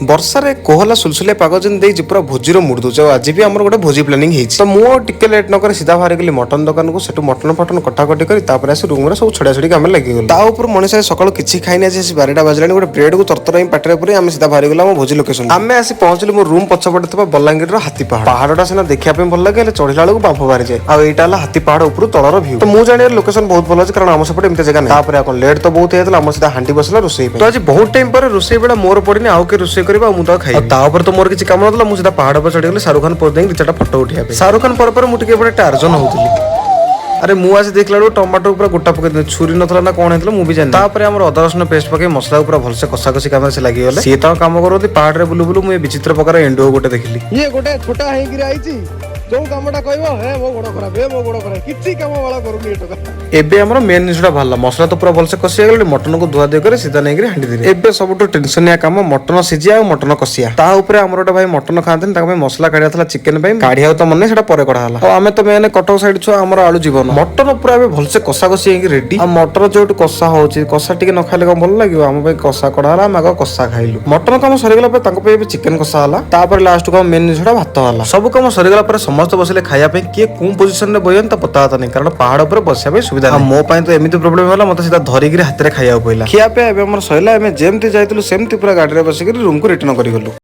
ବର୍ଷାରେ କୋହଲା ସୁଲସୁଲିଆ ପାଗ ଯେମିତି ଦେଇଛି ପୁରା ଭୋଜିର ମୁଡ୍ ଦଉଛି। ଆଉ ଆଜି ବି ଆମର ଗୋଟେ ଭୋଜି ପ୍ଲାନିଂ ହେଇଛି। ତ ମୁଁ ଟିକେ ଲେଟ୍ ନ କରି ସିଧା ବାହାରି ଗଲି ମଟନ ଦୋକାନକୁ। ସେଠୁ ମଟନ ଫଟନ କଟାକଟି କରି ତାପରେ ଆସି ରୁମରେ ସବୁ ଛଡା ଛଡି କାମରେ ଲାଗିଗଲି। ତା ଉପରୁ ମଣିଷ ସକାଳୁ କିଛି ଖାଇନି। ଆଜି 12ଟା ବାଜିଲାଣି। ଗୋଟେ ବ୍ରେଡକୁ ତରତର ହିଁ ପାଟିରେ ପୁରେଇ ଆମେ ସିଧା ବାହାରି ଗଲୁ ଆମ ଭୋଜି ଲୋକେସନ। ଆମେ ଆସି ପହଞ୍ଚିଲୁ ମୋ ରୁମ ପଛପଟେ ଥିବା ବଲାଙ୍ଗୀରର ହାତୀ ପାହାଡ। ପାହାଡଟା ସିନା ଦେଖିବା ପାଇଁ ଭଲ ଲାଗେ, ହେଲେ ଚଢିଲା ବେଳକୁ ବାମ୍ଫ ବାହାରିଯାଏ। ଆଉ ଏଇଟା ହେଲା ହାତୀ ପାହାଡ ଉପରୁ ତଳର ଭ୍ୟୁ। ତ ମୁଁ ଜାଣିବାର ଲୋକେସନ ବହୁତ ଭଲ ଅଛି, କାରଣ ଆମ ସେପଟେ ଏମିତି ଜାଗା ନାହିଁ। ତାପରେ ଆଉ ଲେଟ୍ ତ ବହୁତ ହେଇଯାଇଥିଲା, ଆମର ସିଧା ହାଣ୍ଡି ବସିଲା ରୋଷେଇ ପାଇଁ। ତ ଆଜି ବହୁତ ଟାଇମ ପରେ ରୋଷେଇ ବେଳା ମୋର ପଡିନି, ଆଉ କିଏ ରୋଷେଇ କରିବ ଆଉ ମୁଁ ତ ଖାଇବି। ତା ଉପରେ ତ ମୋର କିଛି କାମ ନଥିଲା। ମୁଁ ସିଧା ପାହାଡ ଉପରେ ଚଢିଗଲି ଶାହରୁଖ ଖାନ ପୋଜ ଦେଇକି 2-4ଟା ଫଟୋ ଉଠେଇବା ପାଇଁ। ଶାହରୁଖ ଖାନ ପରେ ମୁଁ ଟିକେ ଏପଟେ ଟାର୍ଜନ ହଉଥିଲି। ଆରେ ମୁଁ ଆସି ଦେଖିଲା ବେଳକୁ ଟମାଟୋ ପୁରା ଗୋଟା ପକେଇ ଛୁରୀ ନଥିଲା ନା କଣ ହେଇଥିଲା ମୁଁ ବି ଜାଣିନି। ତାପରେ ଆମର ଅଦା ରସୁଣ ପେଷ୍ଟ ପକେଇ ମସଲା ପୁରା ଭଲସେ କଷାକଷି କାମରେ ସେ ଲାଗିଗଲେ। ସିଏ ତ କାମ କରନ୍ତି ପାହାଡରେ ବୁଲୁ ବୁଲୁ ମୁଁ ଏ ବିଚିତ୍ର ପ୍ରକାର ଏଣ୍ଡୁଅ ଗୋଟେ ଦେଖିଲି। ଇଏ ଗୋଟେ ଛୋଟା ହେଇକିରି ଆଇଛି, ଯୋଉ କାମଟା କହିବ ହେ ମୋ ଗୋଡ ଖରାପ, ମୋ ଗୋଡ ଖରାପ, କିଛି କାମ ବାଳ କରୁନି ଏ ଟୋକା। ଏବେ ଆମର ମେନ୍ ଜିନିଷଟା ବାହାରିଲା। ମସଲା ତ ପୁରା ଭଲସେ କଷି ହେଇଗଲାଣି। ମଟନକୁ ଧୁଆ ଧୁଇ କରି ସିଧା ନେଇକରି ହାଣ୍ଡି ଦେଲି। ଏବେ ସବୁଠୁ ଟେନସନିଆ କାମ ମଟନ ସିଝିଆ ଆଉ ମଟନ କଷିଆ। ତା ଉପରେ ଆମର ଗୋଟେ ଭାଇ ମଟନ ଖାଆନ୍ତିନି, ତାଙ୍କ ପାଇଁ ମସଲା କାଢିଆ ଥିଲା ଚିକେନ ପାଇଁ। କାଢିବାକୁ ତ ମନେ ସେଟା ପରେ କଢା ହେଲା। ଆଉ ଆମେ ତ ମେନ୍ କଟକ ସାଇଡ ଛୁଆ, ଆମର ଆଳୁ ଜୀବନ। ମଟନ ପୁରା ଏବେ ଭଲସେ କଷା କଷି ହେଇକି ରେଡି। ଆଉ ମଟନ ଯୋଉଠି କଷା ହଉଛି, କଷା ଟିକେ ନ ଖାଇଲେ କଣ ଭଲ ଲାଗିବ। ଆମ ପାଇଁ କଷା କଢା ହେଲା, ଆମେ ଆଗ କଷା ଖାଇଲୁ। ମଟନ କାମ ସରିଗଲା ପରେ ତାଙ୍କ ପାଇଁ ଏବେ ଚିକେନ କଷା ହେଲା। ତାପରେ ଲାଷ୍ଟକୁ ମେନ୍ ଜିନିଷଟା ଭାତ ହେଲା। ସବୁ କାମ ସରିଗଲା ପରେ ସମସ୍ତେ ବସିଲେ ଖାଇବା ପାଇଁ। କିଏ କୋଉ ପୋଜିସନରେ ବଇଛନ୍ତି ତା ପତା ହତା ନାହିଁ, କାରଣ ପାହାଡ ଉପରେ ବସିବା ପାଇଁ ସୁବିଧା ନାହିଁ। ମୋ ପାଇଁ ତ ଏମିତି ପ୍ରୋବ୍ଲେମ ହେଲା, ମତେ ସିଧା ଧରିକିରି ହାତରେ ଖାଇବାକୁ ପଇଲା। ଖିଆ ପିଆ ଏବେ ଆମର ସଇଲା। ଆମେ ଯେମିତି ଯାଇଥିଲୁ ସେମିତି ପୁରା ଗାଡିରେ ବସିକିରି ରୁମକୁ ରିଟର୍ନ କରିଗଲୁ।